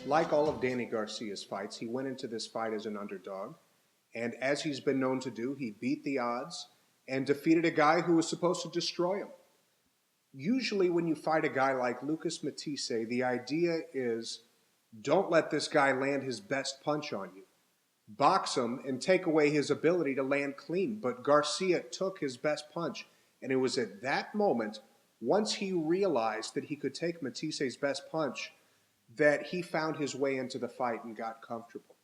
Like all of Danny Garcia's fights, he went into this fight as an underdog. And as he's been known to do, he beat the odds and defeated a guy who was supposed to destroy him. Usually when you fight a guy like Lucas Matthysse, the idea is don't let this guy land his best punch on you. Box him and take away his ability to land clean. But Garcia took his best punch. And it was at that moment, once he realized that he could take Mathisse's best punch, that he found his way into the fight and got comfortable.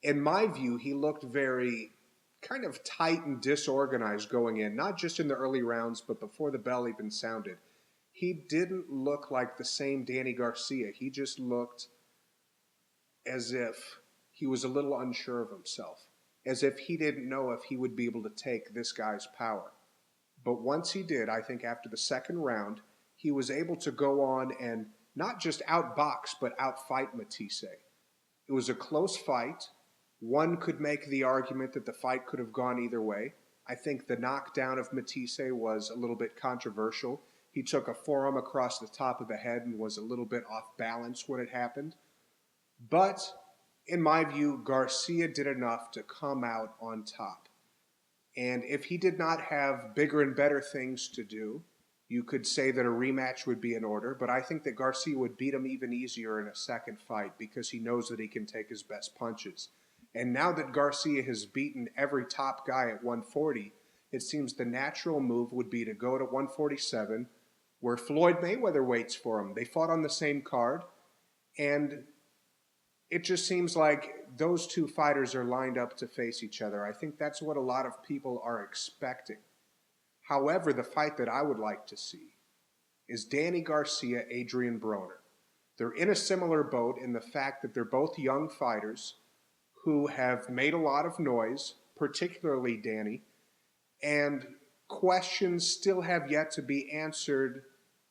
In my view, he looked very kind of tight and disorganized going in, not just in the early rounds, but before the bell even sounded. He didn't look like the same Danny Garcia. He just looked as if he was a little unsure of himself, as if he didn't know if he would be able to take this guy's power. But once he did, I think after the second round, he was able to go on and not just outbox, but outfight Matthysse. It was a close fight. One could make the argument that the fight could have gone either way. I think the knockdown of Matthysse was a little bit controversial. He took a forearm across the top of the head and was a little bit off balance when it happened. But in my view, Garcia did enough to come out on top. And if he did not have bigger and better things to do, you could say that a rematch would be in order, but I think that Garcia would beat him even easier in a second fight because he knows that he can take his best punches. And now that Garcia has beaten every top guy at 140, it seems the natural move would be to go to 147, where Floyd Mayweather waits for him. They fought on the same card, and it just seems like those two fighters are lined up to face each other. I think that's what a lot of people are expecting. However, the fight that I would like to see is Danny Garcia, Adrian Broner. They're in a similar boat in the fact that they're both young fighters who have made a lot of noise, particularly Danny, and questions still have yet to be answered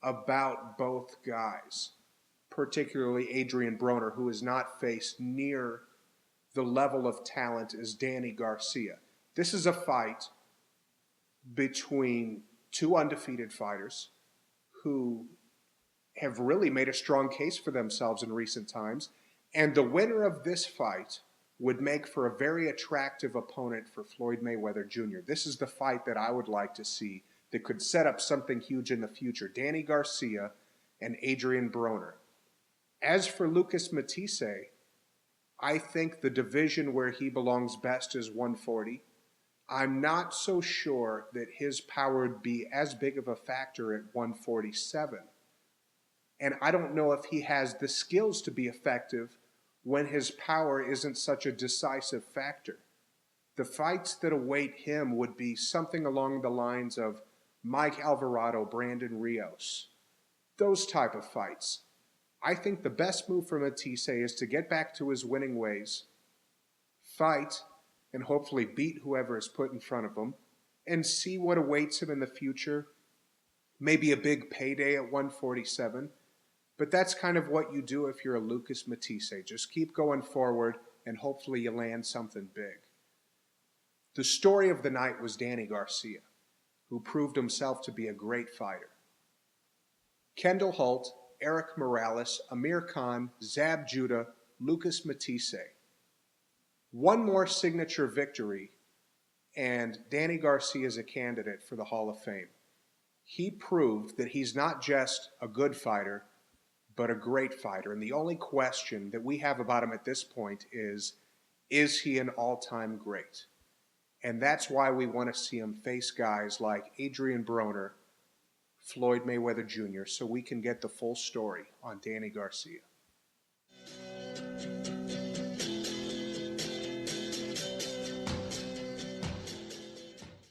about both guys, particularly Adrian Broner, who has not faced near the level of talent as Danny Garcia. This is a fight between two undefeated fighters who have really made a strong case for themselves in recent times, and the winner of this fight would make for a very attractive opponent for Floyd Mayweather Jr. This is the fight that I would like to see that could set up something huge in the future. Danny Garcia and Adrian Broner. As for Lucas Matthysse, I think the division where he belongs best is 140. I'm not so sure that his power would be as big of a factor at 147. And I don't know if he has the skills to be effective when his power isn't such a decisive factor. The fights that await him would be something along the lines of Mike Alvarado, Brandon Rios, those type of fights. I think the best move for Matthysse is to get back to his winning ways, fight, and hopefully beat whoever is put in front of him, and see what awaits him in the future. Maybe a big payday at 147. But that's kind of what you do if you're a Lucas Matthysse. Just keep going forward, and hopefully you land something big. The story of the night was Danny Garcia, who proved himself to be a great fighter. Kendall Holt, Eric Morales, Amir Khan, Zab Judah, Lucas Matthysse. One more signature victory, and Danny Garcia is a candidate for the Hall of Fame. He proved that he's not just a good fighter, but a great fighter. And the only question that we have about him at this point is he an all-time great? And that's why we want to see him face guys like Adrian Broner, Floyd Mayweather Jr., so we can get the full story on Danny Garcia.